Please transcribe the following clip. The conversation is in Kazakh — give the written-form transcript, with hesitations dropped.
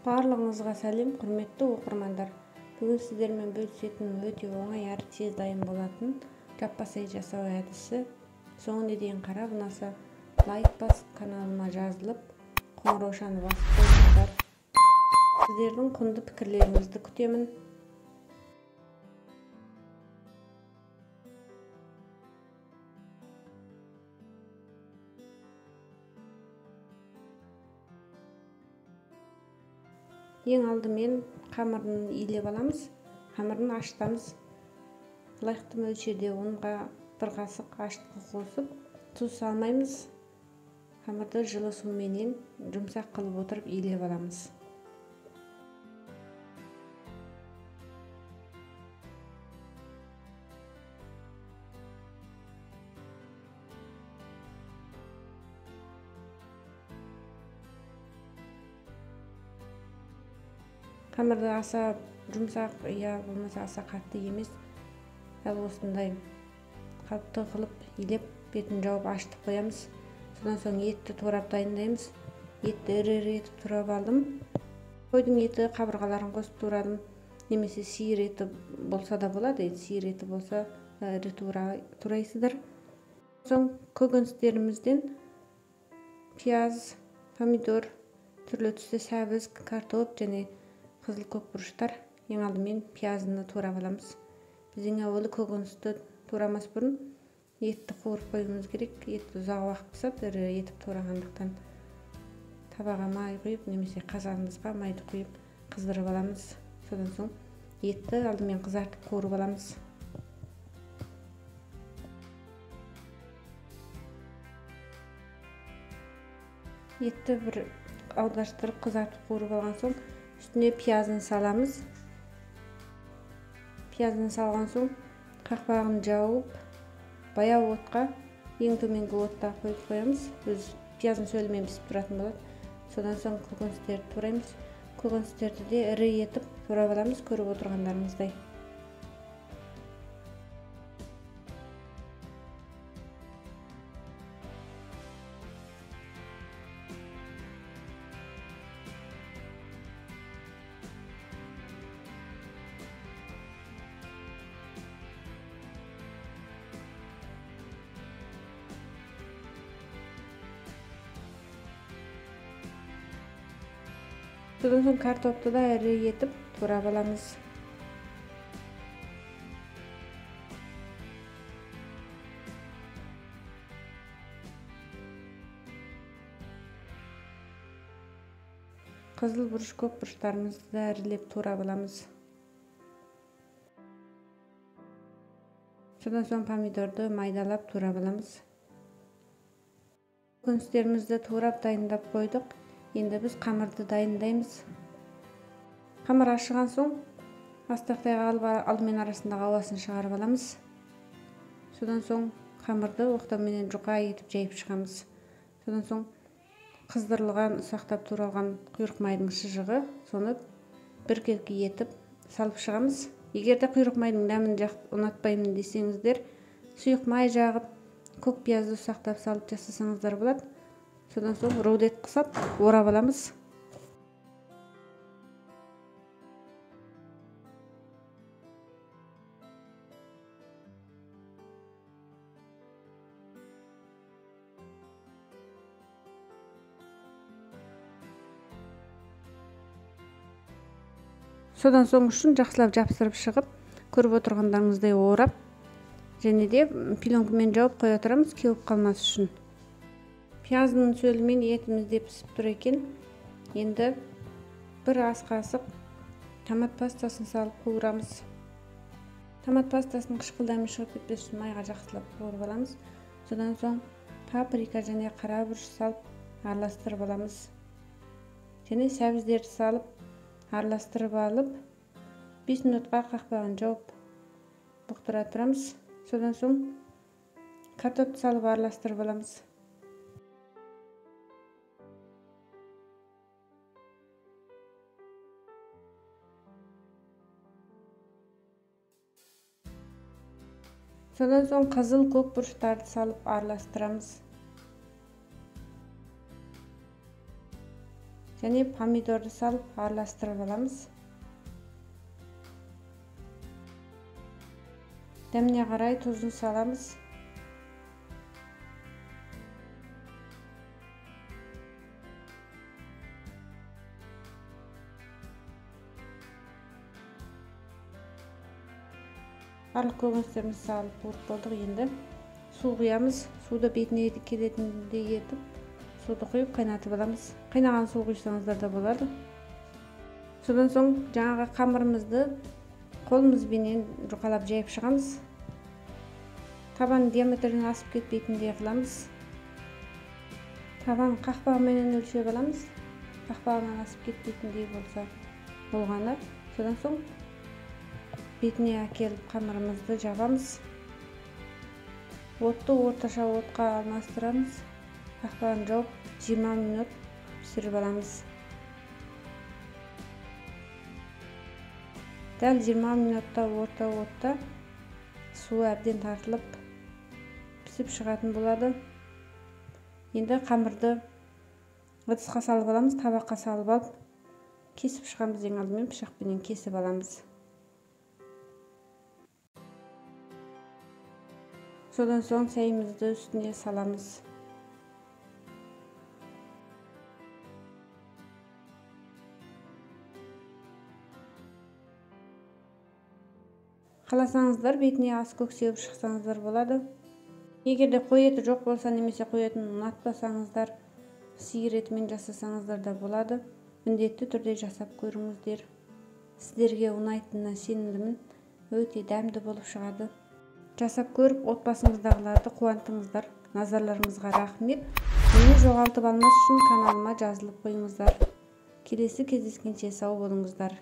Барлығыңызға сәлем, құрметті оқырмандар. Бүгін сіздермен бөлісетін өте оңай әрі тез дайын болатын жаппасай жасау әдісі. Соңына дейін қарап ұнаса лайк басып, каналыма жазылып, қоңыраушаны басып қойыңыздар. Сіздердің құнды пікірлеріңізді күтемін. Ең алдымен қамырын илеп аламыз. Қамырын ашытамыз. Лайықты мөлшерде ұнға 1 қасық ашытқы қосып, тұз салмаймыз. Қамырды жылы суменен жұмсақ қылып отырып илеп аламыз. Қамырды аса жұмсақ, болмаса аса қатты емес, дәл осындай қалыпты қылып илеп, бетін жауып ашытып қоямыз. Содан соң етті турап дайындаймыз. Етті ірі етіп турап алдым. Қойдың еті қабырғаларын қосып турадым. Немесе сиыр еті болса да болады. Сиыр еті болса ірі турайсыздар. Соң көкөністерімізден пияз, помидор, түрлі түсті сәбіз, картоп және қызыл көкбұрыштар. Ең алдымен пиязını турап аламыз. Біздің әуелі көкөністі турамас бұрын етті қуырып қоюымыз керек. Етті ұзақ уақыт пісіп, ірі етіп турағандықтан табаға май құйып, немесе қазанымызға майды құйып қыздырып аламыз. Содан соң етті алдымен қызартып қуырып аламыз. Етті бір аудаштырып қызартып қуырып алған соң үстіне пиязын саламыз. Пиязын салған соң қақпағын жауып, баяу отқа, ең төменгі отта қойып қоямыз. Пиязын сөлімен пісіп тұратын болады. Содан соң көкөністерді тураймыз. Көкөністерді де ірі етіп турап аламыз, көріп отырғандарыңыздай. Содан соң картопты да ірі етіп турап аламыз. Қызыл бұрыш, көк бұрыштарымызды да ірілеп турап аламыз. Содан соң помидорды майдалап турап аламыз. Көкөністерімізді турап дайындап қойдық. Енді біз қамырды дайындаймыз. Қамыр ашыған соң астақтайға алып алдымен арасындағы ауасын шығарып аламыз. Содан соң қамырды оқтауменен жұқа етіп жайып шығамыз. Содан соң қыздырылған, ұсақтап туралған құйрық майдың шыжығы, соны біркелкі етіп салып шығамыз. Егер де құйрық майдың дәмін ұнатпаймын десеңіздер, сұйық май жағып, көк пиязды ұсақтап салып жасасаңыздар болады. Содан соң родет қысап, орап аламыз. Содан соң үшін жақсылап жапсырып шығып, көріп отырғандарыңыздай орап, және де пленкамен жауып қоя тұрамыз, кеуіп қалмас үшін. Пияздың сөлімен етіміз де пісіп тұр екен. Енді 1 ас қасық томат пастасын салып қуырамыз. Томат пастасының қышқылдамы шығып кетпес үшін майға жақсылап қуырып аламыз. Содан соң паприка және қара бұрыш салып араластырып аламыз. Және сәбіздерді салып араластырып алып, 5 минутқа қақпағын жауып бұқтыра тұрамыз. Содан соң картопты салып араластырып аламыз. Содан соң қызыл көк бұрыштарды салып араластырамыз. және помидорды салып араластырып аламыз. Дәміне қарай тұзын саламыз. Барлық көкөністерімізді салып болдық. Енді су құямыз. Суды бетіне келетіндей етіп, суды құйып қайнатып аламыз. Қайнаған су құйсаңыздар да болады. Содан соң жаңағы қамырымызды қолымызбенен жұқалап жайып шығамыз. Табан диаметрін асып кетпейтіндей қыламыз. Табан қақпағымен өлшеп аламыз. Қақпағынан асып кетпейтіндей болса болғаны. Содан соң бетіне әкеліп қамырымызды жабамыз. Отты орташа отқа алмастырамыз. Қақпағын жауып 20 минут пісіріп аламыз. Дәл 20 минутта орта отта суы әбден тартылып пісіп шығатын болады. Енді қамырды ыдысқа салып аламыз, табаққа салып алып кесіп шығамыз. Ең алдымен пышақпенен кесіп аламыз. Содан соң шайымызды үстіне саламыз. Қаласаңыздар бетіне ас көк сеуіп шықсаңыздар болады. Егерде қой еті жоқ болса, немесе қой етін ұнатпасаңыздар, сиыр етімен жасасаңыздар да болады. Міндетті түрде жасап көріңіздер. Сіздерге ұнайтынына сенімдімін. Өте дәмді болып шығады. Жасап көріп, отбасыңыздағыларды қуантыңыздар. Назарларыңызға рахмет. Мені жоғалтып алмас үшін каналыма жазылып қойыңыздар. Келесі кездескенше сау болыңыздар.